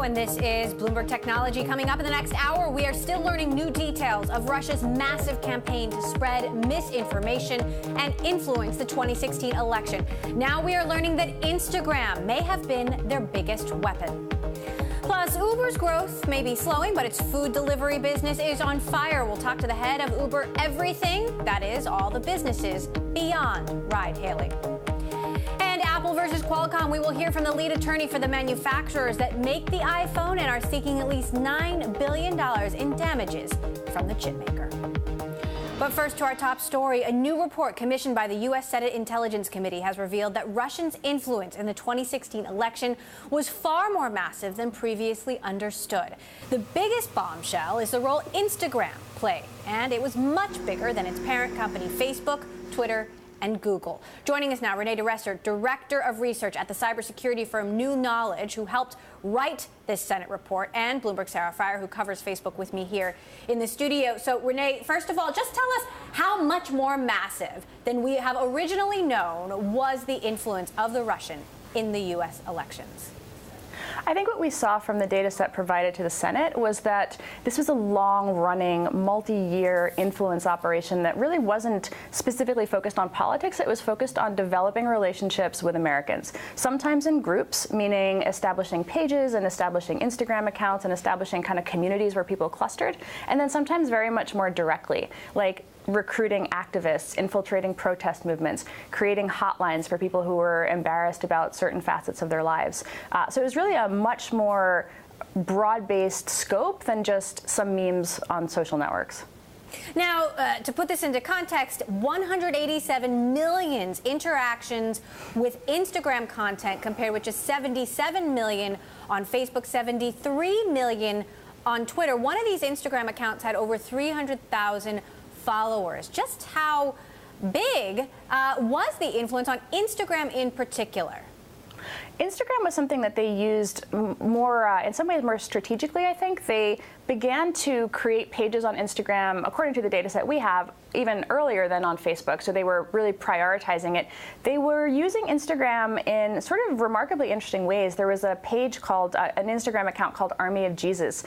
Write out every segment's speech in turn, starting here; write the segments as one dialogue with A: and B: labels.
A: And this is Bloomberg Technology. Coming up in the next hour, we are still learning new details of Russia's massive campaign to spread misinformation and influence the 2016 election. Now we are learning that Instagram may have been their biggest weapon. Plus, Uber's growth may be slowing, but its food delivery business is on fire. We'll talk to the head of Uber Everything, that is, all the businesses beyond ride-hailing. Apple versus Qualcomm, we will hear from the lead attorney for the manufacturers that make the iPhone and are seeking at least $9 billion in damages from the chipmaker. But first, to our top story. A new report commissioned by the U.S. Senate Intelligence Committee has revealed that Russians' influence in the 2016 election was far more massive than previously understood. The biggest bombshell is the role Instagram played, and it was much bigger than its parent company Facebook, Twitter, and Google. Joining us now, Renee DeRester, Director of Research at the cybersecurity firm New Knowledge, who helped write this Senate report, and Bloomberg Sarah Friar, who covers Facebook with me here in the studio. So, Renee, first of all, just tell us how much more massive than we have originally known was the influence of the Russian in the U.S. elections.
B: I think what we saw from the data set provided to the Senate was that this was a long-running, multi-year influence operation that really wasn't specifically focused on politics. It was focused on developing relationships with Americans, sometimes in groups, meaning establishing pages and establishing Instagram accounts and establishing kind of communities where people clustered, and then sometimes very much more directly, like recruiting activists, infiltrating protest movements, creating hotlines for people who were embarrassed about certain facets of their lives. So it was really a much more broad-based scope than just some memes on social networks.
A: Now, to put this into context, 187 million interactions with Instagram content compared with just 77 million on Facebook, 73 million on Twitter. One of these Instagram accounts had over 300,000 followers. Just how big was the influence on Instagram in particular?
B: Instagram was something that they used more, in some ways more strategically, I think. They began to create pages on Instagram, according to the data set we have, even earlier than on Facebook. So they were really prioritizing it. They were using Instagram in sort of remarkably interesting ways. There was a page called, an Instagram account called Army of Jesus.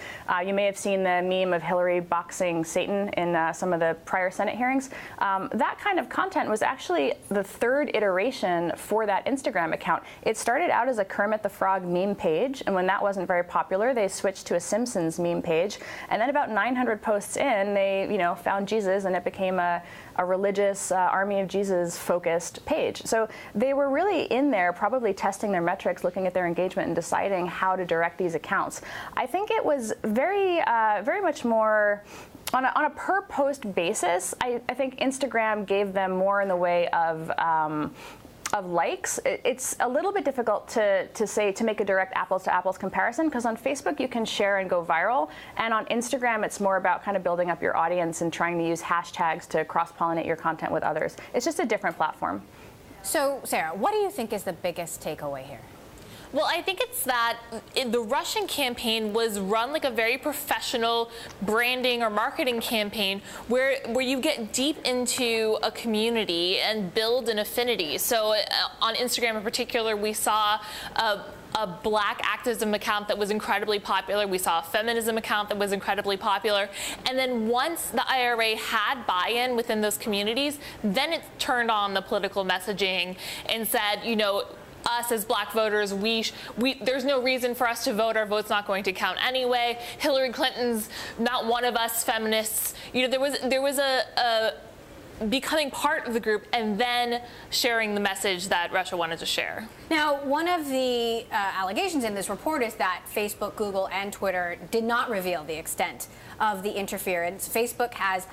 B: You may have seen the meme of Hillary boxing Satan in some of the prior Senate hearings. That kind of content was actually the third iteration for that Instagram account. It started out as a Kermit the Frog meme page, and when that wasn't very popular, they switched to a Simpsons meme page. And then about 900 posts in, they, found Jesus, and it became a religious Army of Jesus focused page. So they were really in there probably testing their metrics, looking at their engagement and deciding how to direct these accounts. I think it was very much more on a per post basis. I think Instagram gave them more in the way of likes. It's a little bit difficult to make a direct apples to apples comparison, because on Facebook you can share and go viral, and on Instagram it's more about kind of building up your audience and trying to use hashtags to cross-pollinate your content with others. It's just a different platform.
A: So, Sarah, what do you think is the biggest takeaway here?
C: Well, I think it's that the Russian campaign was run like a very professional branding or marketing campaign where you get deep into a community and build an affinity. So on Instagram in particular, we saw a black activism account that was incredibly popular. We saw a feminism account that was incredibly popular. And then once the IRA had buy-in within those communities, then it turned on the political messaging and said, us as black voters, there's no reason for us to vote. Our vote's not going to count anyway. Hillary Clinton's not one of us feminists. There was a becoming part of the group and then sharing the message that Russia wanted to share.
A: Now, one of the allegations in this report is that Facebook, Google, and Twitter did not reveal the extent of the interference. Facebook has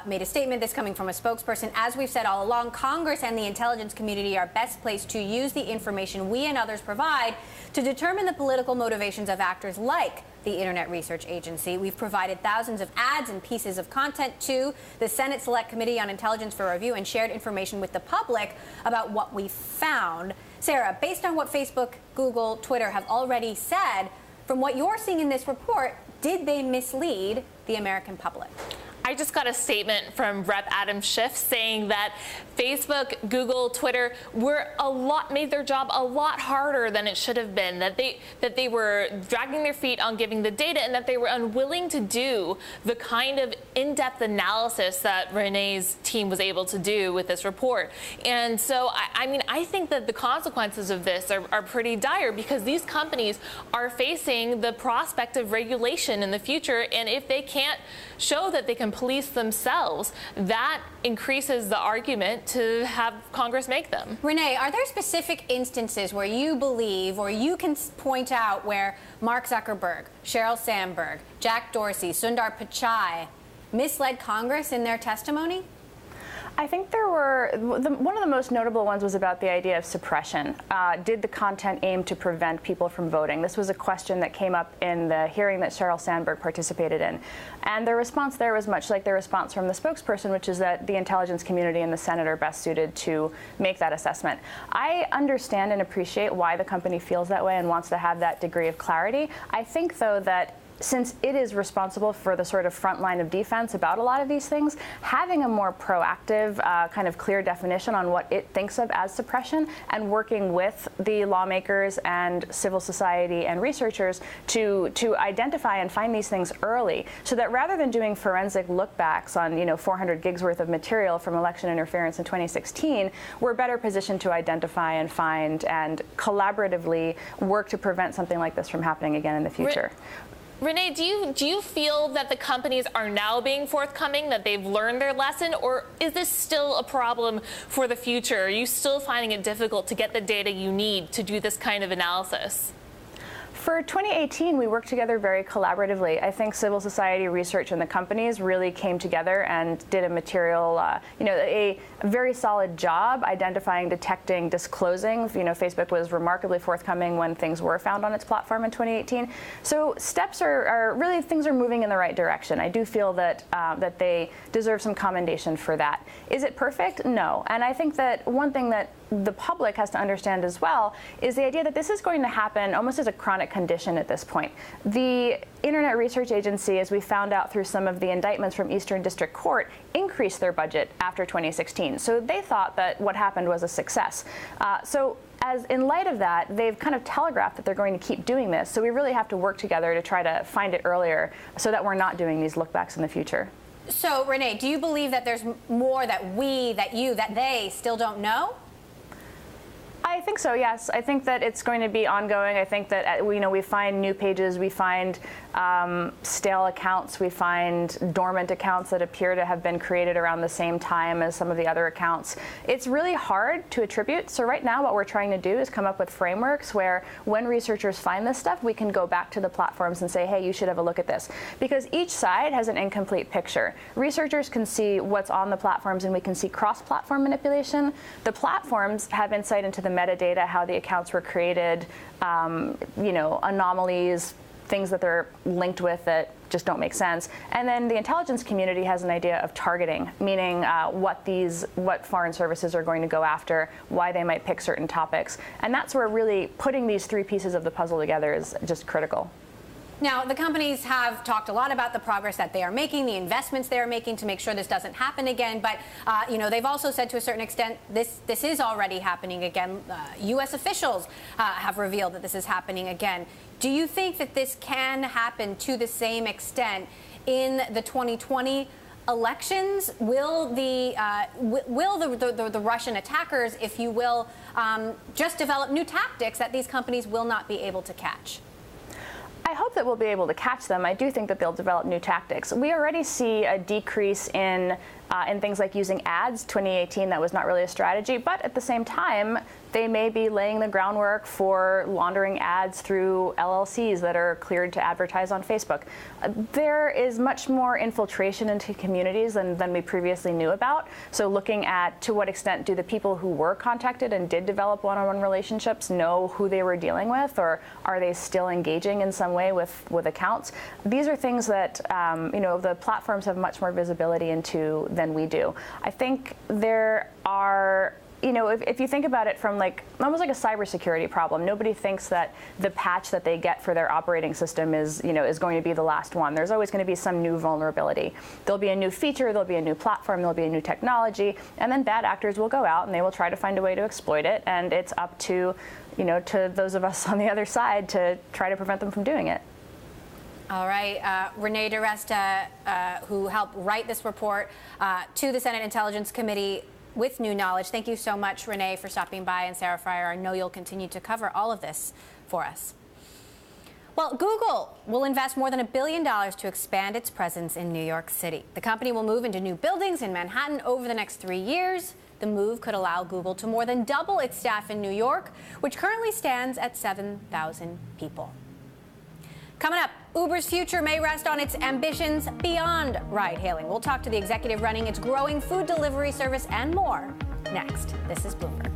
A: made a statement, this coming from a spokesperson. As we've said all along, Congress and the intelligence community are best placed to use the information we and others provide to determine the political motivations of actors like the Internet Research Agency. We've provided thousands of ads and pieces of content to the Senate Select Committee on Intelligence for Review and shared information with the public about what we found. Sarah, based on what Facebook, Google, Twitter have already said, from what you're seeing in this report, did they mislead the American public?
C: I just got a statement from Rep. Adam Schiff saying that Facebook, Google, Twitter made their job a lot harder than it should have been, that they were dragging their feet on giving the data, and that they were unwilling to do the kind of in-depth analysis that Renee's team was able to do with this report. And so, I think that the consequences of this are pretty dire, because these companies are facing the prospect of regulation in the future, and if they can't show that they can police themselves, that increases the argument to have Congress make them.
A: Renee, are there specific instances where you believe, or you can point out, where Mark Zuckerberg, Sheryl Sandberg, Jack Dorsey, Sundar Pichai misled Congress in their testimony?
B: I think there were, one of the most notable ones was about the idea of suppression. Did the content aim to prevent people from voting? This was a question that came up in the hearing that Sheryl Sandberg participated in. And the response there was much like the response from the spokesperson, which is that the intelligence community and the Senate are best suited to make that assessment. I understand and appreciate why the company feels that way and wants to have that degree of clarity. I think, though, that since it is responsible for the sort of front line of defense about a lot of these things, having a more proactive, kind of clear definition on what it thinks of as suppression, and working with the lawmakers and civil society and researchers to identify and find these things early, so that rather than doing forensic lookbacks on 400 gigs worth of material from election interference in 2016, we're better positioned to identify and find and collaboratively work to prevent something like this from happening again in the future.
C: Renee, do you feel that the companies are now being forthcoming, that they've learned their lesson, or is this still a problem for the future? Are you still finding it difficult to get the data you need to do this kind of analysis?
B: For 2018, we worked together very collaboratively. I think civil society, research, and the companies really came together and did a material, a very solid job identifying, detecting, disclosing. Facebook was remarkably forthcoming when things were found on its platform in 2018. So steps are really, things are moving in the right direction. I do feel that that they deserve some commendation for that. Is it perfect? No. And I think that one thing that the public has to understand as well is the idea that this is going to happen almost as a chronic condition at this point. The Internet Research Agency, as we found out through some of the indictments from Eastern District Court, increased their budget after 2016. So they thought that what happened was a success. As in light of that, they've kind of telegraphed that they're going to keep doing this. So we really have to work together to try to find it earlier so that we're not doing these lookbacks in the future.
A: So, Renee, do you believe that there's more that they still don't know?
B: I think so, yes. I think that it's going to be ongoing. I think that we find new pages, we find stale accounts, we find dormant accounts that appear to have been created around the same time as some of the other accounts. It's really hard to attribute. So right now what we're trying to do is come up with frameworks where when researchers find this stuff, we can go back to the platforms and say, hey, you should have a look at this. Because each side has an incomplete picture. Researchers can see what's on the platforms, and we can see cross-platform manipulation. The platforms have insight into the metadata, how the accounts were created, anomalies, things that they're linked with that just don't make sense. And then the intelligence community has an idea of targeting, meaning what foreign services are going to go after, why they might pick certain topics. And that's where really putting these three pieces of the puzzle together is just critical.
A: Now, the companies have talked a lot about the progress that they are making, the investments they are making to make sure this doesn't happen again. But, they've also said to a certain extent this is already happening again. U.S. officials have revealed that this is happening again. Do you think that this can happen to the same extent in the 2020 elections? Will the Russian attackers, if you will, just develop new tactics that these companies will not be able to catch?
B: I hope that we'll be able to catch them. I do think that they'll develop new tactics. We already see a decrease in things like using ads. 2018, that was not really a strategy, but at the same time, they may be laying the groundwork for laundering ads through LLCs that are cleared to advertise on Facebook. There is much more infiltration into communities than we previously knew about. So looking at to what extent do the people who were contacted and did develop one-on-one relationships know who they were dealing with, or are they still engaging in some way with accounts? These are things that the platforms have much more visibility into than we do. I think there are if you think about it from almost like a cybersecurity problem, nobody thinks that the patch that they get for their operating system is going to be the last one. There's always going to be some new vulnerability. There'll be a new feature, there'll be a new platform, there'll be a new technology, and then bad actors will go out and they will try to find a way to exploit it. And it's up to, to those of us on the other side to try to prevent them from doing it.
A: All right, Renee DiResta, who helped write this report to the Senate Intelligence Committee with new knowledge. Thank you so much, Renee, for stopping by. And Sarah Fryer, I know you'll continue to cover all of this for us. Well, Google will invest more than $1 billion to expand its presence in New York City. The company will move into new buildings in Manhattan over the next 3 years. The move could allow Google to more than double its staff in New York, which currently stands at 7,000 people. Coming up, Uber's future may rest on its ambitions beyond ride-hailing. We'll talk to the executive running its growing food delivery service and more next. This is Bloomberg.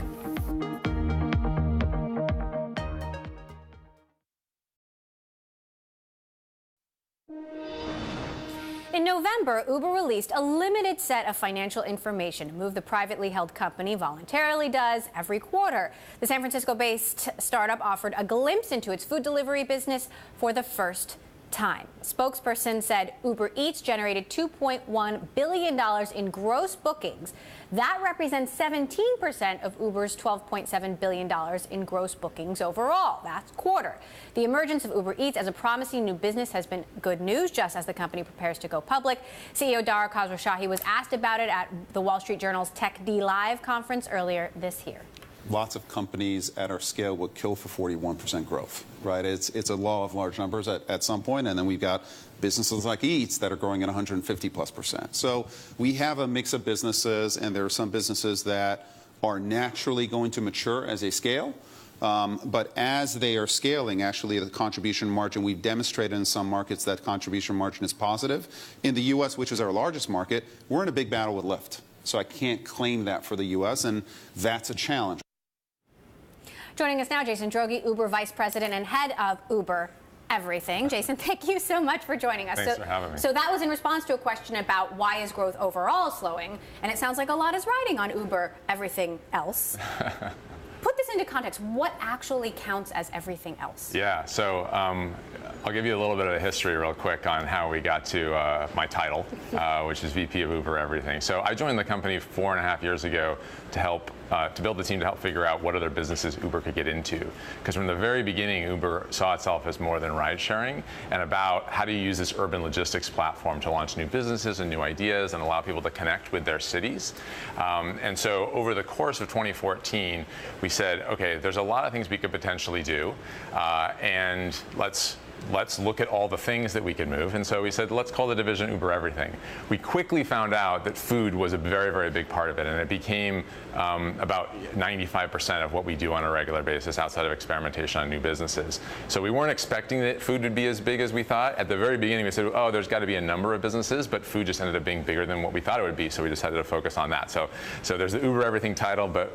A: In November, Uber released a limited set of financial information, a move the privately held company voluntarily does every quarter. The San Francisco-based startup offered a glimpse into its food delivery business for the first time. A spokesperson said Uber Eats generated $2.1 billion in gross bookings. That represents 17% of Uber's $12.7 billion in gross bookings overall. That's quarter. The emergence of Uber Eats as a promising new business has been good news just as the company prepares to go public. CEO Dara Khosrowshahi was asked about it at the Wall Street Journal's Tech D Live conference earlier this year.
D: Lots of companies at our scale would kill for 41% growth, right? It's a law of large numbers at some point, and then we've got businesses like Eats that are growing at 150+%. So we have a mix of businesses, and there are some businesses that are naturally going to mature as they scale. But as they are scaling, actually, the contribution margin, we've demonstrated in some markets that contribution margin is positive. In the U.S., which is our largest market, we're in a big battle with Lyft. So I can't claim that for the U.S., and that's a challenge.
A: Joining us now, Jason Droege, Uber Vice President and Head of Uber Everything. Jason, thank you so much for joining us.
E: Thanks for having me.
A: So that was in response to a question about why is growth overall slowing, and it sounds like a lot is riding on Uber Everything else. Put this into context. What actually counts as everything else?
E: Yeah, so I'll give you a little bit of a history real quick on how we got to my title, which is VP of Uber Everything. So I joined the company 4.5 years ago to help to build the team to help figure out what other businesses Uber could get into. Because from the very beginning, Uber saw itself as more than ride sharing and about how do you use this urban logistics platform to launch new businesses and new ideas and allow people to connect with their cities. And so over the course of 2014, we said, okay, there's a lot of things we could potentially do, and let's look at all the things that we could move. And so we said, let's call the division Uber Everything. We quickly found out that food was a very, very big part of it, and it became about 95% of what we do on a regular basis outside of experimentation on new businesses. So we weren't expecting that food would be as big as we thought. At the very beginning, we said, oh, there's got to be a number of businesses, but food just ended up being bigger than what we thought it would be, so we decided to focus on that. So there's the Uber Everything title, but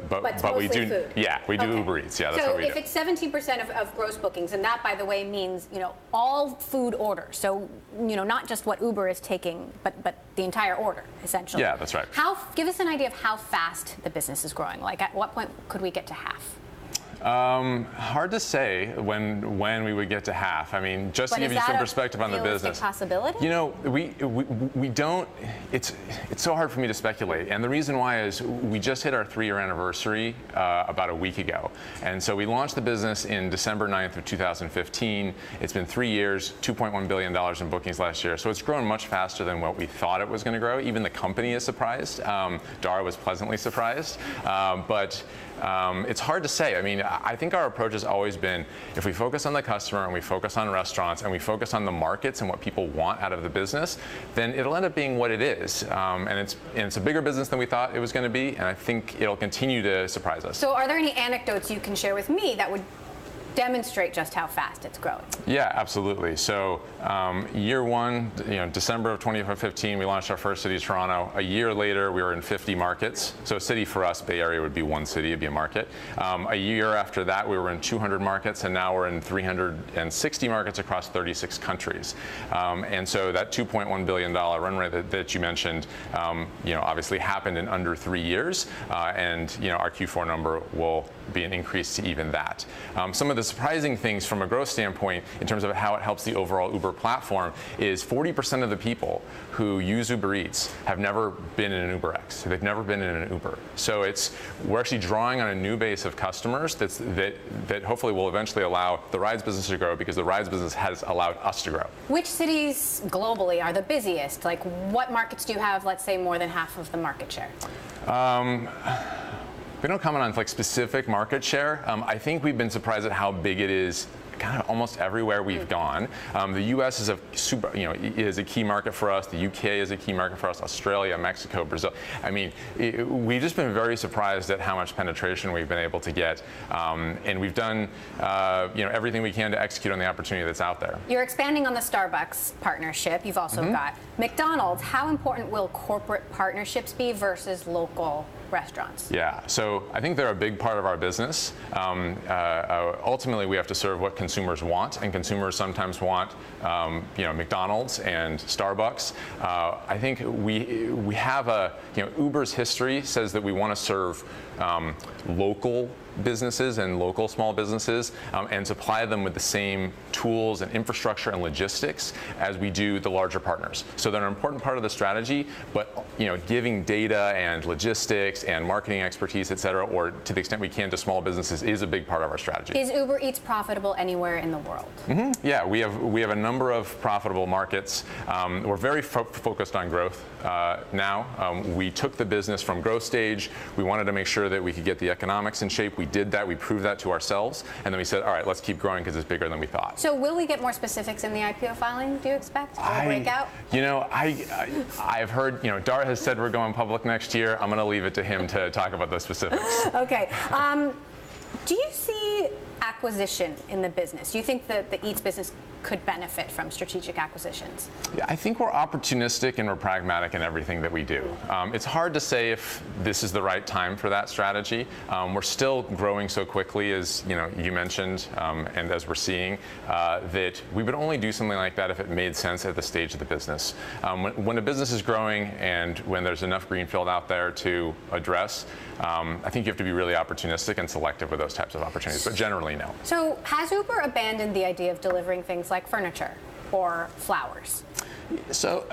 E: we do
A: food.
E: Yeah, we do Uber Eats. Yeah, that's what we do.
A: So if it's 17% of gross bookings, and that, by the way, means all food orders. So not just what Uber is taking, but the entire order, essentially.
E: Yeah, that's right.
A: Give us an idea of how fast the business is growing. Like, at what point could we get to half?
E: Hard to say when we would get to half. I mean, just to give you some perspective on the business.
A: Possibility?
E: We don't. It's so hard for me to speculate, and the reason why is we just hit our 3-year anniversary about a week ago, and so we launched the business in December 9th of 2015. It's been 3 years, $2.1 billion in bookings last year, so it's grown much faster than what we thought it was going to grow. Even the company is surprised. Dara was pleasantly surprised, but it's hard to say. I mean, I think our approach has always been, if we focus on the customer and we focus on restaurants and we focus on the markets and what people want out of the business, then it'll end up being what it is. And it's a bigger business than we thought it was going to be, and I think it'll continue to surprise us.
A: So are there any anecdotes you can share with me that would demonstrate just how fast it's growing.
E: Yeah, absolutely. So year one, December of 2015, we launched our first city, Toronto. A year later, we were in 50 markets. So a city for us, Bay Area would be one city, it'd be a market. A year after that, we were in 200 markets, and now we're in 360 markets across 36 countries. And so that $2.1 billion run rate that you mentioned, obviously happened in under 3 years, and our Q4 number will be an increase to even that. Some of the surprising things from a growth standpoint in terms of how it helps the overall Uber platform is 40% of the people who use Uber Eats have never been in an UberX. They've never been in an Uber. So we're actually drawing on a new base of customers that hopefully will eventually allow the rides business to grow, because the rides business has allowed us to grow.
A: Which cities globally are the busiest? Like, what markets do you have, let's say, more than half of the market share?
E: We don't comment on specific market share. I think we've been surprised at how big it is kind of almost everywhere we've gone. The U.S. is is a key market for us. The U.K. is a key market for us. Australia, Mexico, Brazil. I mean, we've just been very surprised at how much penetration we've been able to get, and we've done everything we can to execute on the opportunity that's out there.
A: You're expanding on the Starbucks partnership. You've also got McDonald's. How important will corporate partnerships be versus local restaurants?
E: Yeah, so I think they're a big part of our business. Ultimately, we have to serve what consumers want, and consumers sometimes want, McDonald's and Starbucks. I think we have Uber's history says that we want to serve local businesses and local small businesses and supply them with the same tools and infrastructure and logistics as we do the larger partners. So they're an important part of the strategy, but giving data and logistics and marketing expertise, et cetera, or to the extent we can to small businesses, is a big part of our strategy.
A: Is Uber Eats profitable anywhere in the world?
E: Yeah, we have a number of profitable markets. We're very focused on growth now. We took the business from growth stage. We wanted to make sure that we could get the economics in shape. We did that. We proved that to ourselves, and then we said, all right, let's keep growing because it's bigger than we thought.
A: So will we get more specifics in the IPO filing, do you expect? Will it break out?
E: I've heard, Dara has said we're going public next year. I'm going to leave it to him to talk about the specifics.
A: Okay. Do you see acquisition in the business? Do you think that the Eats business could benefit from strategic acquisitions?
E: Yeah, I think we're opportunistic and we're pragmatic in everything that we do. It's hard to say if this is the right time for that strategy. We're still growing so quickly, as you mentioned, and as we're seeing, that we would only do something like that if it made sense at the stage of the business. When a business is growing and when there's enough greenfield out there to address, I think you have to be really opportunistic and selective with those types of opportunities, but generally no.
A: So has Uber abandoned the idea of delivering things like furniture or flowers?
E: So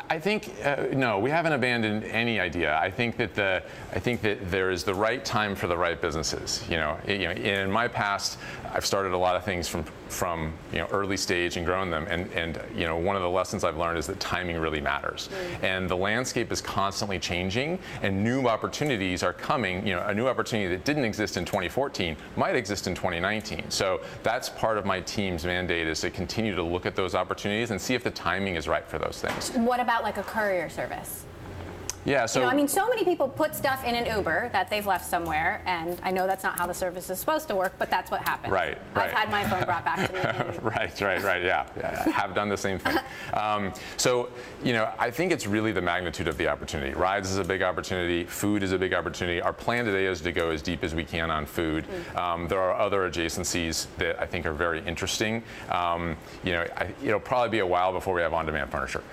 E: I think no, we haven't abandoned any idea. I think that there is the right time for the right businesses. In my past, I've started a lot of things from early stage and grown them, and one of the lessons I've learned is that timing really matters. And the landscape is constantly changing, and new opportunities are coming. A new opportunity that didn't exist in 2014 might exist in 2019. So that's part of my team's mandate, is to continue to look at those opportunities and see if the timing is right for those things.
A: What about like a courier service?
E: Yeah, so
A: so many people put stuff in an Uber that they've left somewhere, and I know that's not how the service is supposed to work, but that's what happens.
E: Right.
A: I've had my phone brought back to me.
E: Right. Yeah, I have done the same thing. I think it's really the magnitude of the opportunity. Rides is a big opportunity. Food is a big opportunity. Our plan today is to go as deep as we can on food. There are other adjacencies that I think are very interesting. It'll probably be a while before we have on-demand furniture.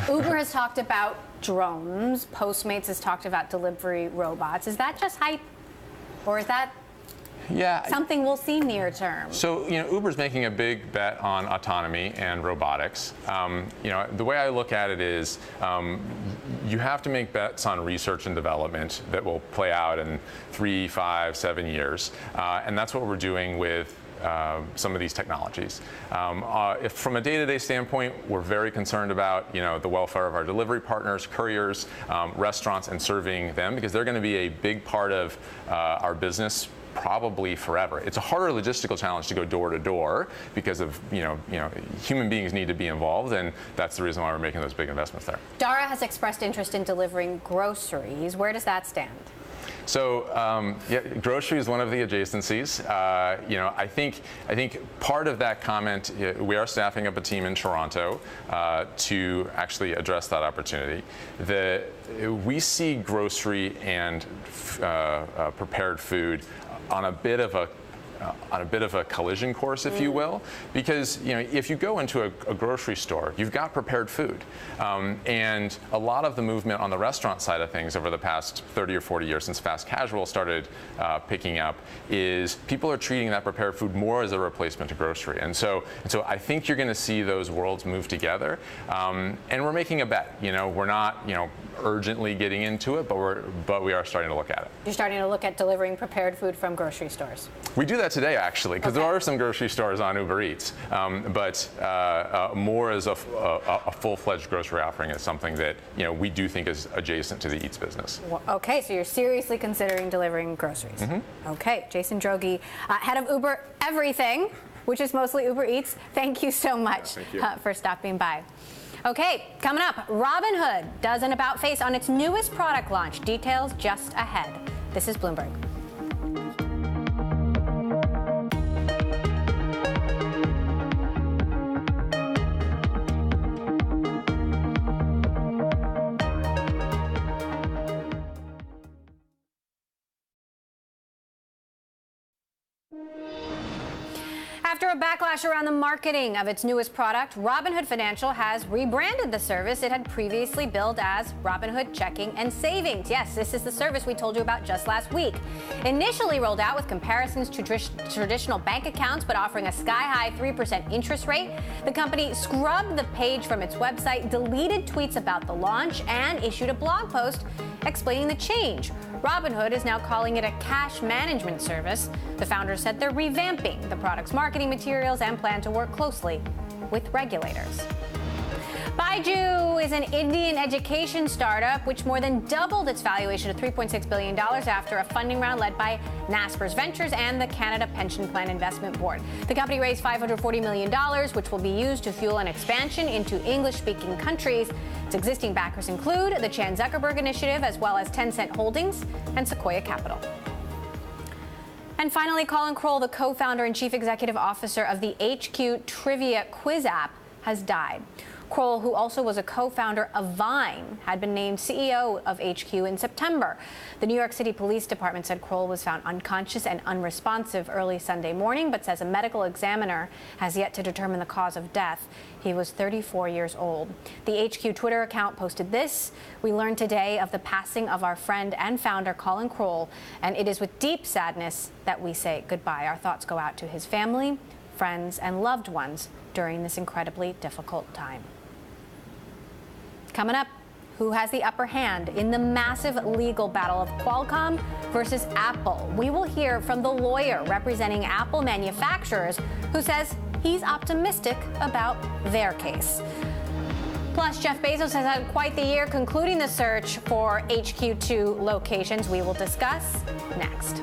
A: Uber has talked about drones. Postmates has talked about delivery robots. Is that just hype, or is that something we'll see near term?
E: So Uber's making a big bet on autonomy and robotics. The way I look at it is you have to make bets on research and development that will play out in 3, 5, 7 years, and that's what we're doing with some of these technologies. If from a day-to-day standpoint, we're very concerned about the welfare of our delivery partners, couriers, restaurants, and serving them, because they're going to be a big part of our business probably forever. It's a harder logistical challenge to go door to door because of human beings need to be involved, and that's the reason why we're making those big investments there.
A: Dara has expressed interest in delivering groceries. Where does that stand?
E: So yeah, grocery is one of the adjacencies. I think part of that comment, we are staffing up a team in Toronto to actually address that opportunity. We see grocery and prepared food on a bit of a collision course, if you will, because if you go into a grocery store, you've got prepared food, and a lot of the movement on the restaurant side of things over the past 30 or 40 years since fast casual started picking up is people are treating that prepared food more as a replacement to grocery, and so I think you're going to see those worlds move together, and we're making a bet. We're not urgently getting into it, but we are starting to look at it.
A: You're starting to look at delivering prepared food from grocery stores.
E: We do that today, actually, because there are some grocery stores on Uber Eats, but more as a full-fledged grocery offering is something that we do think is adjacent to the Eats business.
A: Well, okay, so you're seriously considering delivering groceries. Mm-hmm. Okay, Jason Droege, head of Uber Everything, which is mostly Uber Eats. Thank you so much for stopping by. Okay, coming up, Robinhood does an about-face on its newest product launch. Details just ahead. This is Bloomberg. After a backlash around the marketing of its newest product, Robinhood Financial has rebranded the service it had previously billed as Robinhood Checking and Savings. Yes, this is the service we told you about just last week. Initially rolled out with comparisons to traditional bank accounts, but offering a sky-high 3% interest rate, the company scrubbed the page from its website, deleted tweets about the launch, and issued a blog post explaining the change. Robinhood is now calling it a cash management service. The founders said they're revamping the product's marketing materials and plan to work closely with regulators. Baiju is an Indian education startup which more than doubled its valuation to $3.6 billion after a funding round led by Naspers Ventures and the Canada Pension Plan Investment Board. The company raised $540 million, which will be used to fuel an expansion into English-speaking countries. Its existing backers include the Chan Zuckerberg Initiative, as well as Tencent Holdings and Sequoia Capital. And finally, Colin Kroll, the co-founder and chief executive officer of the HQ Trivia quiz app, has died. Kroll, who also was a co-founder of Vine, had been named CEO of HQ in September. The New York City Police Department said Kroll was found unconscious and unresponsive early Sunday morning, but says a medical examiner has yet to determine the cause of death. He was 34 years old. The HQ Twitter account posted this: "We learned today of the passing of our friend and founder Colin Kroll, and it is with deep sadness that we say goodbye. Our thoughts go out to his family, friends, and loved ones during this incredibly difficult time." Coming up, who has the upper hand in the massive legal battle of Qualcomm versus Apple? We will hear from the lawyer representing Apple manufacturers who says he's optimistic about their case. Plus, Jeff Bezos has had quite the year concluding the search for HQ2 locations. We will discuss next.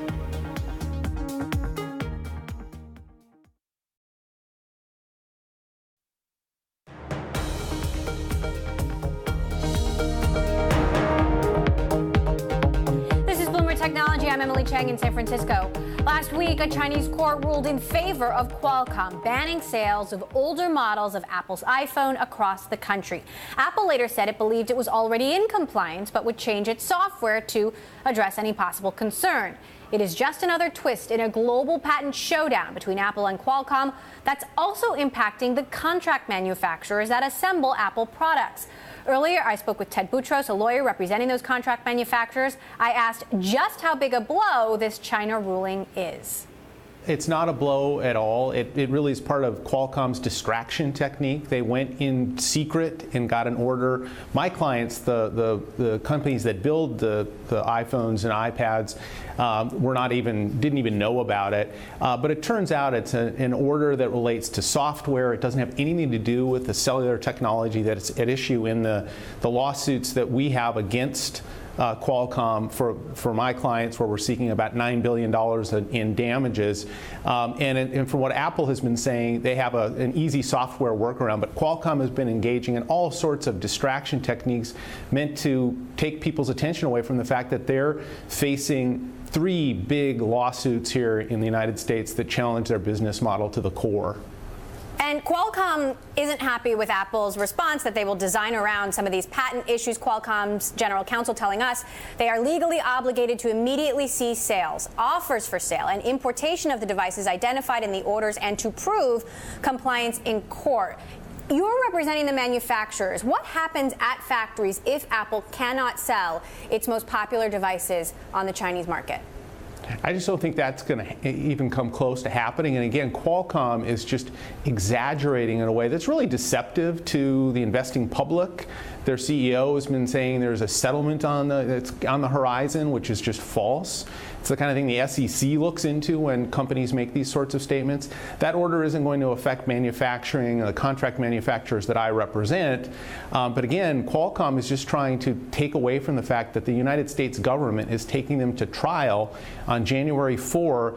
A: I'm Emily Chang in San Francisco. Last week, a Chinese court ruled in favor of Qualcomm, banning sales of older models of Apple's iPhone across the country. Apple later said it believed it was already in compliance, but would change its software to address any possible concern. It is just another twist in a global patent showdown between Apple and Qualcomm that's also impacting the contract manufacturers that assemble Apple products. Earlier, I spoke with Ted Boutros, a lawyer representing those contract manufacturers. I asked just how big a blow this China ruling is.
F: It's not a blow at all. It really is part of Qualcomm's distraction technique. They went in secret and got an order. My clients, the companies that build the iPhones and iPads, didn't even know about it. But it turns out it's an order that relates to software. It doesn't have anything to do with the cellular technology that's at issue in the lawsuits that we have against Qualcomm for my clients, where we're seeking about $9 billion in damages. And from what Apple has been saying, they have an easy software workaround, but Qualcomm has been engaging in all sorts of distraction techniques meant to take people's attention away from the fact that they're facing 3 big lawsuits here in the United States that challenge their business model to the core.
A: And Qualcomm isn't happy with Apple's response that they will design around some of these patent issues. Qualcomm's general counsel telling us they are legally obligated to immediately cease sales, offers for sale, and importation of the devices identified in the orders, and to prove compliance in court. You're representing the manufacturers. What happens at factories if Apple cannot sell its most popular devices on the Chinese market?
F: I just don't think that's going to even come close to happening. And again, Qualcomm is just exaggerating in a way that's really deceptive to the investing public. Their CEO has been saying there's a settlement that's on the horizon, which is just false. It's the kind of thing the SEC looks into when companies make these sorts of statements. That order isn't going to affect manufacturing, the contract manufacturers that I represent. But again, Qualcomm is just trying to take away from the fact that the United States government is taking them to trial on January 4,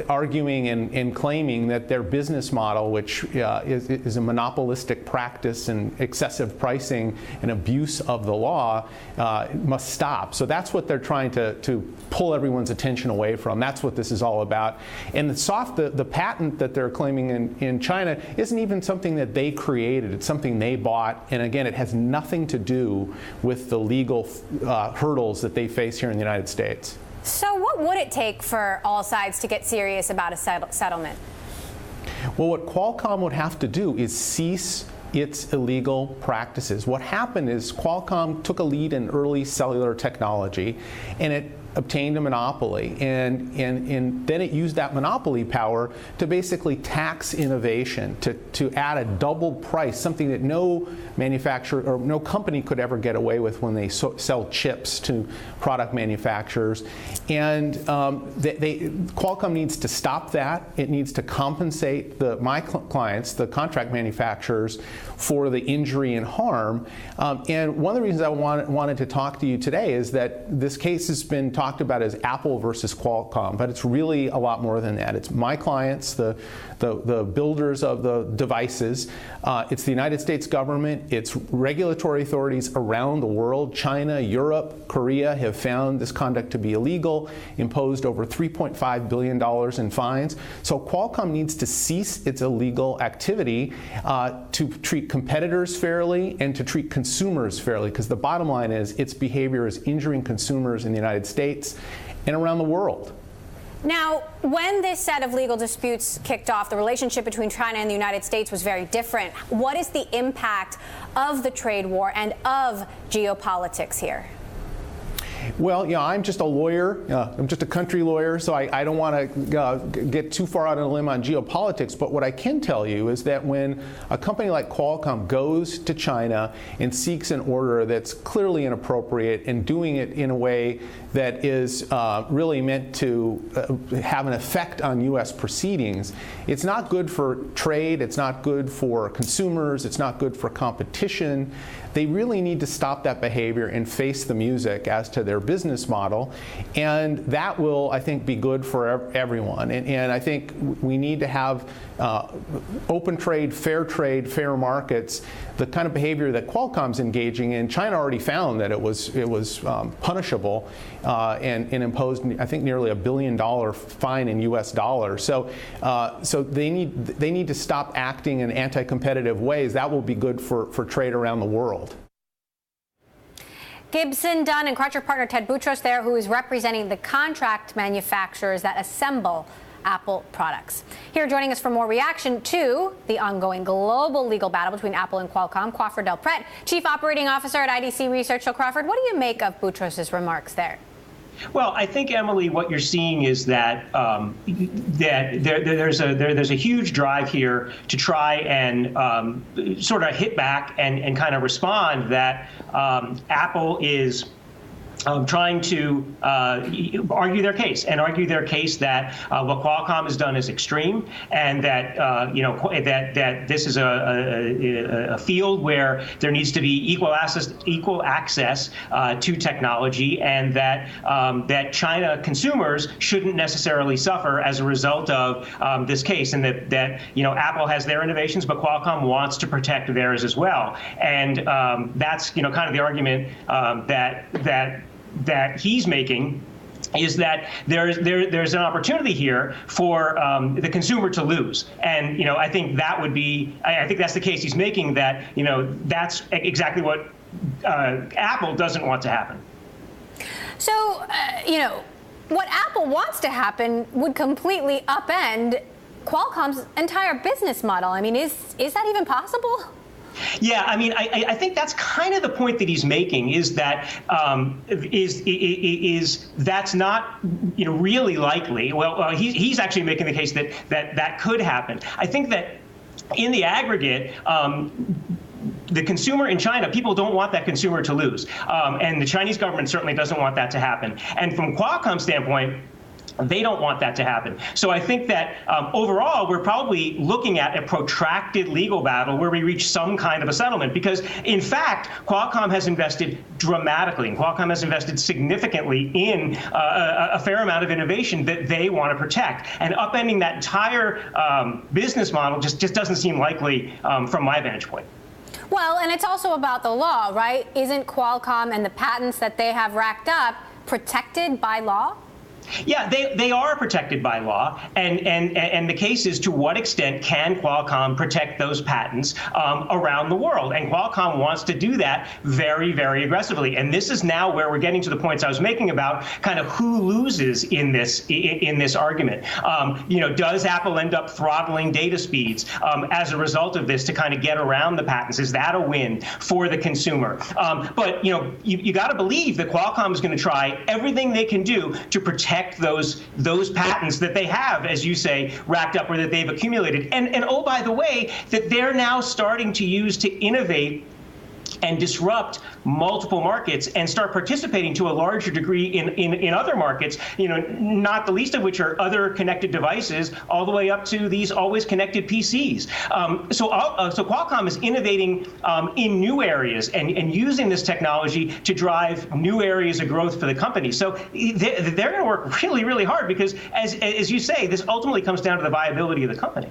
F: arguing and claiming that their business model, which is a monopolistic practice and excessive pricing and abuse of the law, must stop. So that's what they're trying to pull everyone's attention away from. That's what this is all about. And the patent that they're claiming in China isn't even something that they created. It's something they bought. And again, it has nothing to do with the legal hurdles that they face here in the United States.
A: So what would it take for all sides to get serious about a settlement?
F: Well, what Qualcomm would have to do is cease its illegal practices. What happened is Qualcomm took a lead in early cellular technology, and it obtained a monopoly, and then it used that monopoly power to basically tax innovation, to add a double price, something that no manufacturer or no company could ever get away with when they sell chips to product manufacturers. And Qualcomm needs to stop that. It needs to compensate my clients, the contract manufacturers, for the injury and harm. And one of the reasons I wanted to talk to you today is that this case has been talked about as Apple versus Qualcomm, but it's really a lot more than that. It's my clients, the builders of the devices. It's the United States government. It's regulatory authorities around the world. China, Europe, Korea have found this conduct to be illegal, imposed over $3.5 billion in fines. So Qualcomm needs to cease its illegal activity to treat competitors fairly and to treat consumers fairly, because the bottom line is its behavior is injuring consumers in the United States and around the world.
A: Now, when this set of legal disputes kicked off, the relationship between China and the United States was very different. What is the impact of the trade war and of geopolitics here?
F: Well, I'm just a lawyer. I'm just a country lawyer, so I don't want to get too far out on a limb on geopolitics. But what I can tell you is that when a company like Qualcomm goes to China and seeks an order that's clearly inappropriate and doing it in a way that is really meant to have an effect on U.S. proceedings, it's not good for trade. It's not good for consumers. It's not good for competition. They really need to stop that behavior and face the music as to their business model, and that will, I think, be good for everyone. And I think we need to have open trade, fair markets. The kind of behavior that Qualcomm's engaging in, China already found that it was punishable and imposed, I think, nearly $1 billion fine in U.S. dollars. So they need to stop acting in anti-competitive ways. That will be good for trade around the world.
A: Gibson, Dunn, and Crutcher partner Ted Boutros there, who is representing the contract manufacturers that assemble Apple products. Here joining us for more reaction to the ongoing global legal battle between Apple and Qualcomm, Crawford Del Prete, Chief Operating Officer at IDC Research. So, Crawford, what do you make of Boutros' remarks there?
G: Well, I think, Emily, what you're seeing is that there's a huge drive here to try and sort of hit back and kind of respond that Apple is trying to argue their case that what Qualcomm has done is extreme, and that that this is a field where there needs to be equal access to technology, and that that China consumers shouldn't necessarily suffer as a result of this case, and that Apple has their innovations, but Qualcomm wants to protect theirs as well, and that's kind of the argument that he's making, is that there's an opportunity here for the consumer to lose, and I think that's the case he's making, that that's exactly what Apple doesn't want to happen.
A: So what Apple wants to happen would completely upend Qualcomm's entire business model. I mean, is that even possible?
G: Yeah, I mean, I think that's kind of the point that he's making, is that that's not really likely. Well, he's actually making the case that could happen. I think that in the aggregate, the consumer in China, people don't want that consumer to lose, and the Chinese government certainly doesn't want that to happen. And from Qualcomm's standpoint, they don't want that to happen. So I think that overall, we're probably looking at a protracted legal battle where we reach some kind of a settlement, because, in fact, Qualcomm has invested dramatically, and Qualcomm has invested significantly in a fair amount of innovation that they want to protect. And upending that entire business model just doesn't seem likely from my vantage point.
A: Well, and it's also about the law, right? Isn't Qualcomm and the patents that they have racked up protected by law?
G: Yeah, they are protected by law, and the case is, to what extent can Qualcomm protect those patents around the world? And Qualcomm wants to do that very, very aggressively. And this is now where we're getting to the points I was making about kind of who loses in this argument. Does Apple end up throttling data speeds as a result of this to kind of get around the patents? Is that a win for the consumer? But you got to believe that Qualcomm is going to try everything they can do to protect those patents that they have, as you say, racked up, or that they've accumulated. And oh, by the way, that they're now starting to use to innovate and disrupt multiple markets and start participating to a larger degree in other markets, not the least of which are other connected devices, all the way up to these always connected PCs. So Qualcomm is innovating in new areas and using this technology to drive new areas of growth for the company. So they're going to work really, really hard, because, as you say, this ultimately comes down to the viability of the company.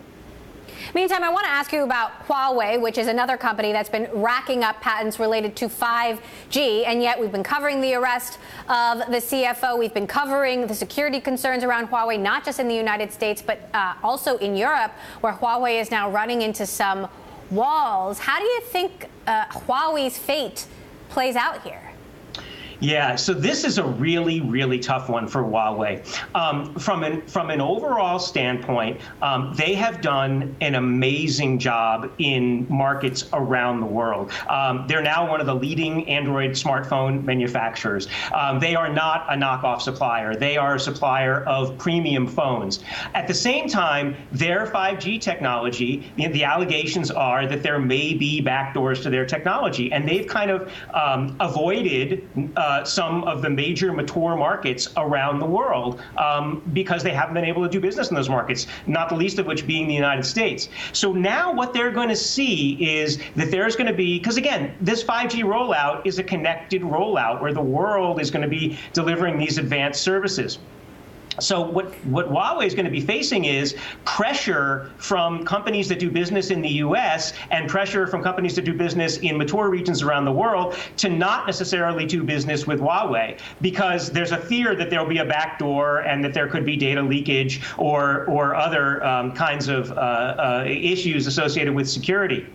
A: Meantime, I want to ask you about Huawei, which is another company that's been racking up patents related to 5G, and yet we've been covering the arrest of the CFO. We've been covering the security concerns around Huawei, not just in the United States, but also in Europe, where Huawei is now running into some walls. How do you think Huawei's fate plays out here?
G: Yeah, so this is a really, really tough one for Huawei. From an overall standpoint, they have done an amazing job in markets around the world. They're now one of the leading Android smartphone manufacturers. They are not a knockoff supplier. They are a supplier of premium phones. At the same time, their 5G technology, the allegations are that there may be backdoors to their technology, and they've kind of avoided some of the major mature markets around the world because they haven't been able to do business in those markets, not the least of which being the United States. So now what they're going to see is that there's going to be, because again, this 5G rollout is a connected rollout where the world is going to be delivering these advanced services. So what Huawei is going to be facing is pressure from companies that do business in the U.S. and pressure from companies that do business in mature regions around the world to not necessarily do business with Huawei, because there's a fear that there will be a backdoor and that there could be data leakage or other kinds of issues associated with security.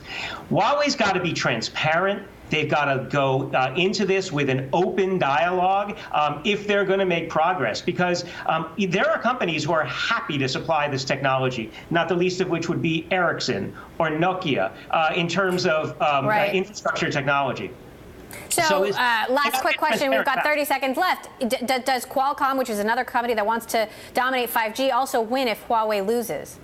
G: Huawei's got to be transparent. They've got to go into this with an open dialogue if they're going to make progress, because there are companies who are happy to supply this technology, not the least of which would be Ericsson or Nokia in terms of infrastructure technology.
A: So last quick question. We've got 30 seconds left. Does Qualcomm, which is another company that wants to dominate 5G, also win if Huawei loses?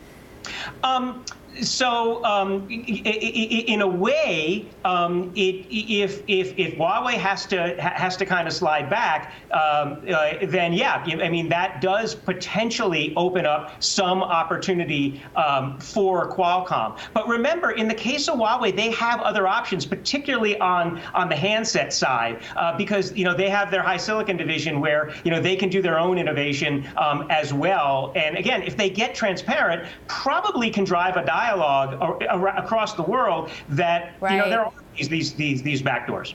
G: So in a way, if Huawei has to kind of slide back, then yeah, I mean that does potentially open up some opportunity for Qualcomm. But remember, in the case of Huawei, they have other options, particularly on the handset side, because they have their HiSilicon division where they can do their own innovation as well. And again, if they get transparent, probably can drive a dialogue across the world that there are these backdoors.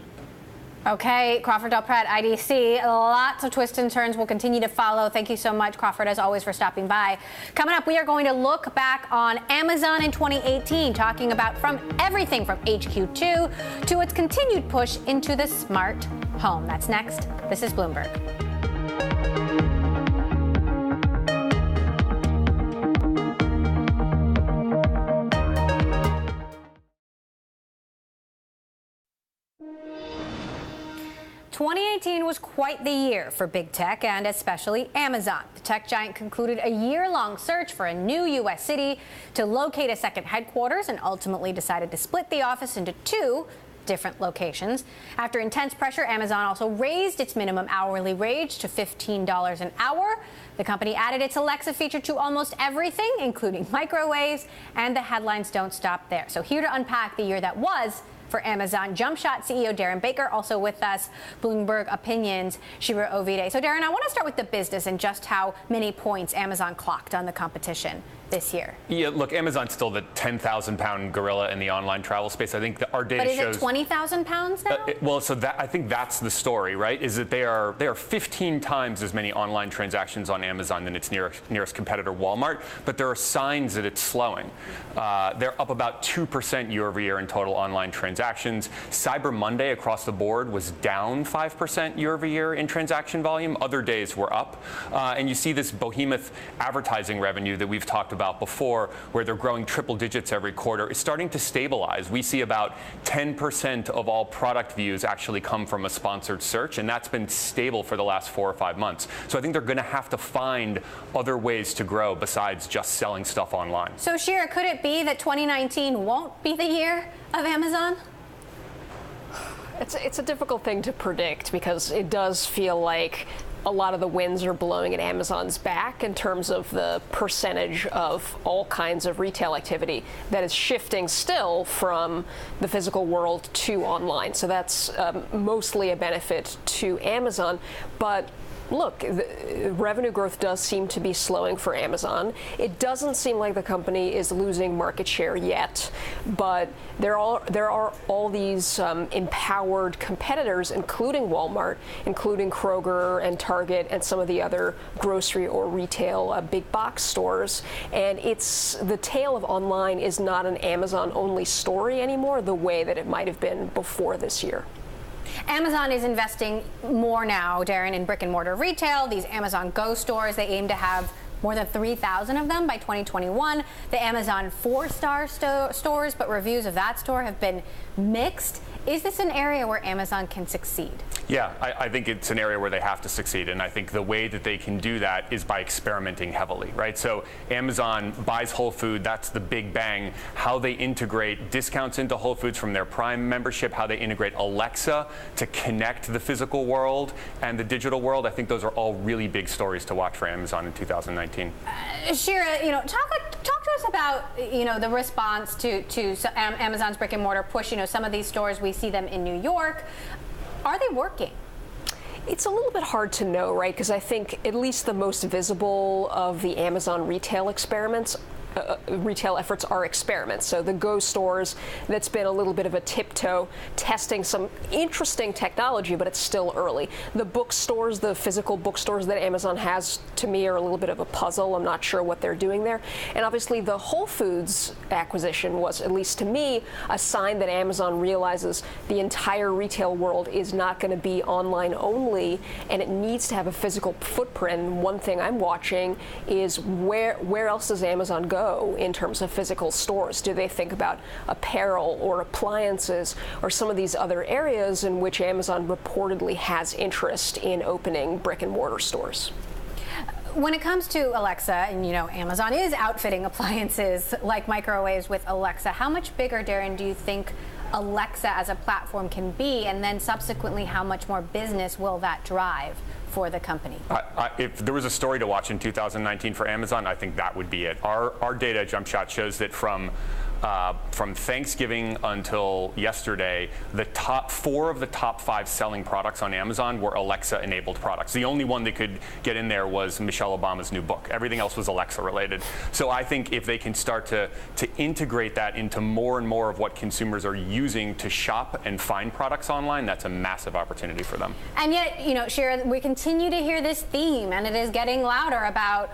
A: Okay, Crawford Del Pret, IDC. Lots of twists and turns we'll continue to follow. Thank you so much, Crawford, as always, for stopping by. Coming up, we are going to look back on Amazon in 2018, talking about from everything from HQ2 to its continued push into the smart home. That's next. This is Bloomberg. '18 was quite the year for big tech and especially Amazon. The tech giant concluded a year-long search for a new U.S. city to locate a second headquarters and ultimately decided to split the office into 2 different locations. After intense pressure, Amazon also raised its minimum hourly wage to $15 an hour. The company added its Alexa feature to almost everything, including microwaves, and the headlines don't stop there. So here to unpack the year that was for Amazon, JumpShot CEO Darren Baker, also with us, Bloomberg Opinions, Shira Ovide. So Darren, I want to start with the business and just how many points Amazon clocked on the competition this year.
H: Yeah, look, Amazon's still the 10,000-pound gorilla in the online travel space. I think our data shows.
A: But is it 20,000 pounds now?
H: Well, so I think that's the story, right? Is that they are 15 times as many online transactions on Amazon than its nearest competitor, Walmart. But there are signs that it's slowing. They're up about 2% year over year in total online transactions. Cyber Monday across the board was down 5% year over year in transaction volume. Other days were up, and you see this behemoth advertising revenue that we've talked about before, where they're growing triple digits every quarter, is starting to stabilize. We see about 10% of all product views actually come from a sponsored search, and that's been stable for the last 4 or 5 months. So I think they're going to have to find other ways to grow besides just selling stuff online.
A: So Shira, could it be that 2019 won't be the year of Amazon?
I: It's a difficult thing to predict because it does feel like a lot of the winds are blowing at Amazon's back in terms of the percentage of all kinds of retail activity that is shifting still from the physical world to online. So that's mostly a benefit to Amazon. But look, the revenue growth does seem to be slowing for Amazon. It doesn't seem like the company is losing market share yet, but there are all these empowered competitors, including Walmart, including Kroger and Target and some of the other grocery or retail big box stores. And it's the tale of online is not an Amazon-only story anymore, the way that it might have been before this year.
A: Amazon is investing more now, Darren, in brick and mortar retail. These Amazon Go stores, they aim to have more than 3,000 of them by 2021. The Amazon 4-star stores, but reviews of that store have been mixed. Is this an area where Amazon can succeed?
H: Yeah, I think it's an area where they have to succeed, and I think the way that they can do that is by experimenting heavily, right? So Amazon buys Whole Foods, that's the big bang. How they integrate discounts into Whole Foods from their Prime membership, how they integrate Alexa to connect the physical world and the digital world, I think those are all really big stories to watch for Amazon in 2019.
A: Shira, talk to us about the response to Amazon's brick and mortar push. Some of these stores, we see them in New York. Are they working?
I: It's a little bit hard to know, right? Because I think at least the most visible of the Amazon retail experiments retail efforts are experiments. So the Go stores, that's been a little bit of a tiptoe, testing some interesting technology, but it's still early. The bookstores, the physical bookstores that Amazon has, to me, are a little bit of a puzzle. I'm not sure what they're doing there. And obviously the Whole Foods acquisition was, at least to me, a sign that Amazon realizes the entire retail world is not going to be online only, and it needs to have a physical footprint. One thing I'm watching is where else does Amazon go in terms of physical stores? Do they think about apparel or appliances or some of these other areas in which Amazon reportedly has interest in opening brick and mortar stores?
A: when it comes to Alexa, and Amazon is outfitting appliances like microwaves with Alexa, how much bigger, Darren, do you think Alexa as a platform can be? And then subsequently, how much more business will that drive for the company?
H: If there was a story to watch in 2019 for Amazon, I think that would be it. Our data at JumpShot shows that from Thanksgiving until yesterday, the top 4 of the top 5 selling products on Amazon were Alexa-enabled products. The only one that could get in there was Michelle Obama's new book. Everything else was Alexa-related. So I think if they can start to integrate that into more and more of what consumers are using to shop and find products online, that's a massive opportunity for them.
A: And yet, Shira, we continue to hear this theme, and it is getting louder about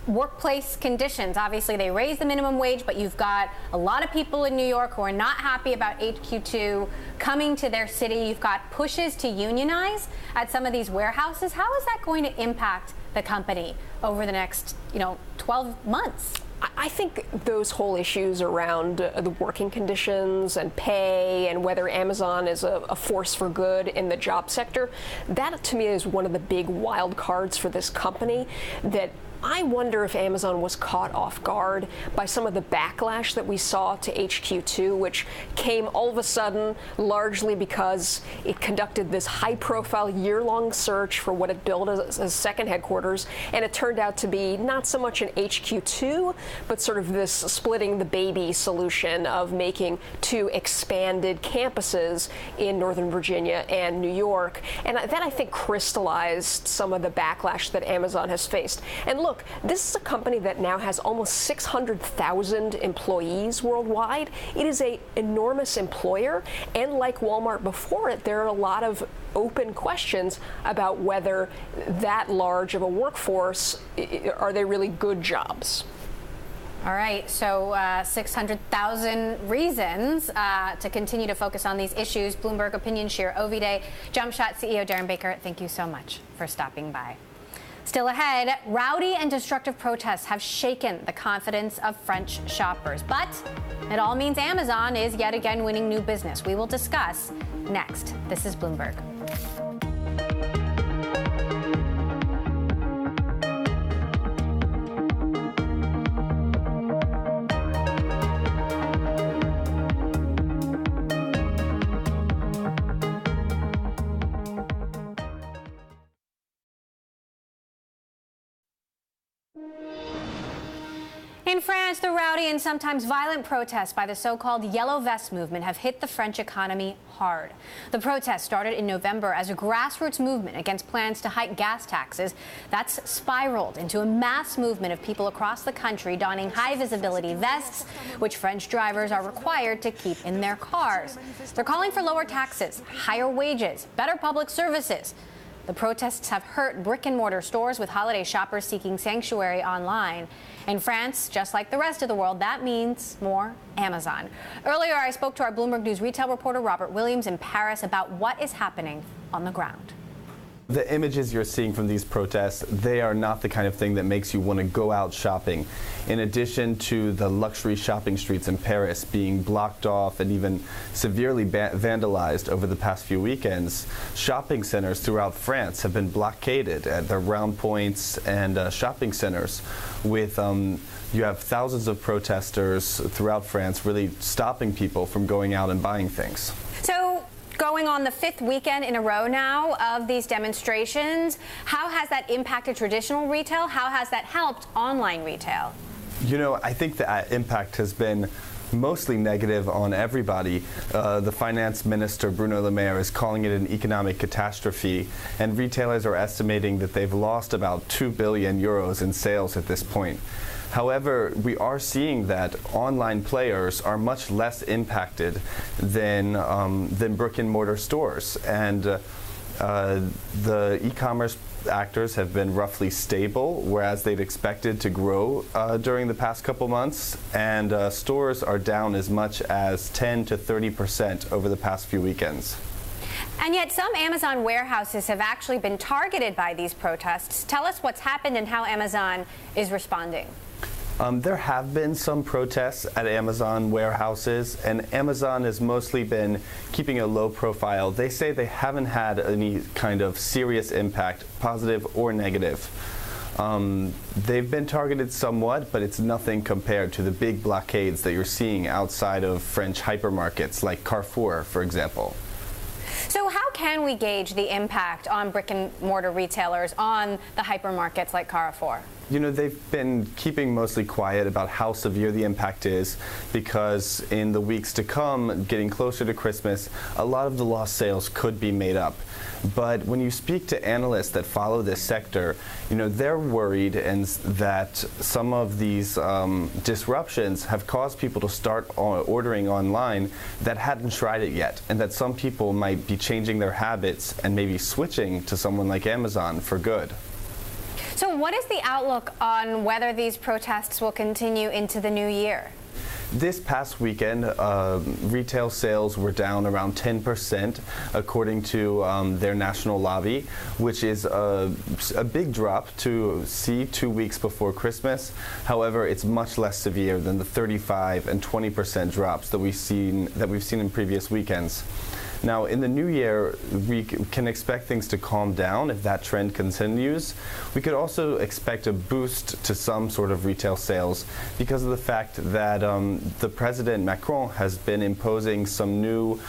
A: workplace conditions. Obviously, they raised the minimum wage, but you've got a lot of people in New York who are not happy about HQ2 coming to their city. You've got pushes to unionize at some of these warehouses. How is that going to impact the company over the next, 12 months?
I: I think those whole issues around the working conditions and pay and whether Amazon is a force for good in the job sector, that to me is one of the big wild cards for this company that I wonder if Amazon was caught off guard by some of the backlash that we saw to HQ2, which came all of a sudden largely because it conducted this high-profile year-long search for what it billed as a second headquarters, and it turned out to be not so much an HQ2, but sort of this splitting the baby solution of making 2 expanded campuses in Northern Virginia and New York. And that, I think, crystallized some of the backlash that Amazon has faced. And look, this is a company that now has almost 600,000 employees worldwide. It is an enormous employer, and like Walmart before it, there are a lot of open questions about whether that large of a workforce, are they really good jobs?
A: All right, so 600,000 reasons to continue to focus on these issues. Bloomberg Opinion, Shira Ovide, JumpShot CEO Darren Baker, thank you so much for stopping by. Still ahead, rowdy and destructive protests have shaken the confidence of French shoppers. But it all means Amazon is yet again winning new business. We will discuss next. This is Bloomberg. In France, the rowdy and sometimes violent protests by the so-called Yellow Vest movement have hit the French economy hard. The protest started in November as a grassroots movement against plans to hike gas taxes. That's spiraled into a mass movement of people across the country donning high-visibility vests, which French drivers are required to keep in their cars. They're calling for lower taxes, higher wages, better public services. The protests have hurt brick-and-mortar stores, with holiday shoppers seeking sanctuary online. In France, just like the rest of the world, that means more Amazon. Earlier, I spoke to our Bloomberg News retail reporter Robert Williams in Paris about what is happening on the ground.
J: The images you're seeing from these protests, they are not the kind of thing that makes you want to go out shopping. In addition to the luxury shopping streets in Paris being blocked off and even severely vandalized over the past few weekends, shopping centers throughout France have been blockaded at their round points and shopping centers with you have thousands of protesters throughout France really stopping people from going out and buying things.
A: So, going on the 5th weekend in a row now of these demonstrations, how has that impacted traditional retail? How has that helped online retail?
J: You know, I think the impact has been mostly negative on everybody. The finance minister, Bruno Le Maire, is calling it an economic catastrophe, and retailers are estimating that they've lost about 2 billion euros in sales at this point. However, we are seeing that online players are much less impacted than brick-and-mortar stores, and the e-commerce actors have been roughly stable, whereas they'd expected to grow during the past couple months, and stores are down as much as 10 to 30% over the past few weekends.
A: And yet some Amazon warehouses have actually been targeted by these protests. Tell us what's happened and how Amazon is responding.
J: There have been some protests at Amazon warehouses, and Amazon has mostly been keeping a low profile. They say they haven't had any kind of serious impact, positive or negative. They've been targeted somewhat, but it's nothing compared to the big blockades that you're seeing outside of French hypermarkets like Carrefour, for example.
A: So how can we gauge the impact on brick and mortar retailers on the hypermarkets like Carrefour?
J: You know, they've been keeping mostly quiet about how severe the impact is because in the weeks to come, getting closer to Christmas, a lot of the lost sales could be made up. But when you speak to analysts that follow this sector, you know, they're worried and that some of these disruptions have caused people to start ordering online that hadn't tried it yet, and that some people might be changing their habits and maybe switching to someone like Amazon for good.
A: So what is the outlook on whether these protests will continue into the new year?
J: This past weekend, retail sales were down around 10%, according to their national lobby, which is a big drop to see 2 weeks before Christmas. However, it's much less severe than the 35% and 20% drops that we've seen in previous weekends. Now, in the new year, we can expect things to calm down if that trend continues. We could also expect a boost to some sort of retail sales because of the fact that the President Macron has been imposing some new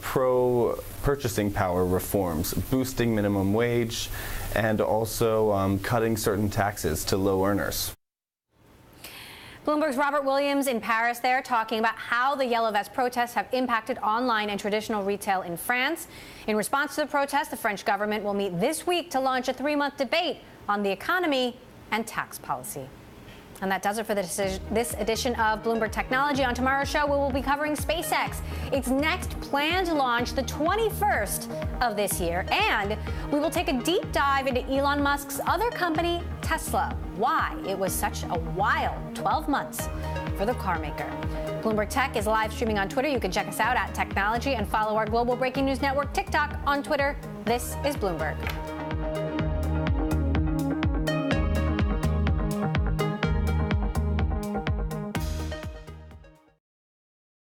J: pro-purchasing power reforms, boosting minimum wage and also cutting certain taxes to low earners.
A: Bloomberg's Robert Williams in Paris there talking about how the Yellow Vest protests have impacted online and traditional retail in France. In response to the protests, the French government will meet this week to launch a 3-month debate on the economy and tax policy. And that does it for this edition of Bloomberg Technology. On tomorrow's show, we will be covering SpaceX, its next planned launch, the 21st of this year. And we will take a deep dive into Elon Musk's other company, Tesla, why it was such a wild 12 months for the car maker. Bloomberg Tech is live streaming on Twitter. You can check us out at Technology and follow our global breaking news network, TikTok, on Twitter. This is Bloomberg.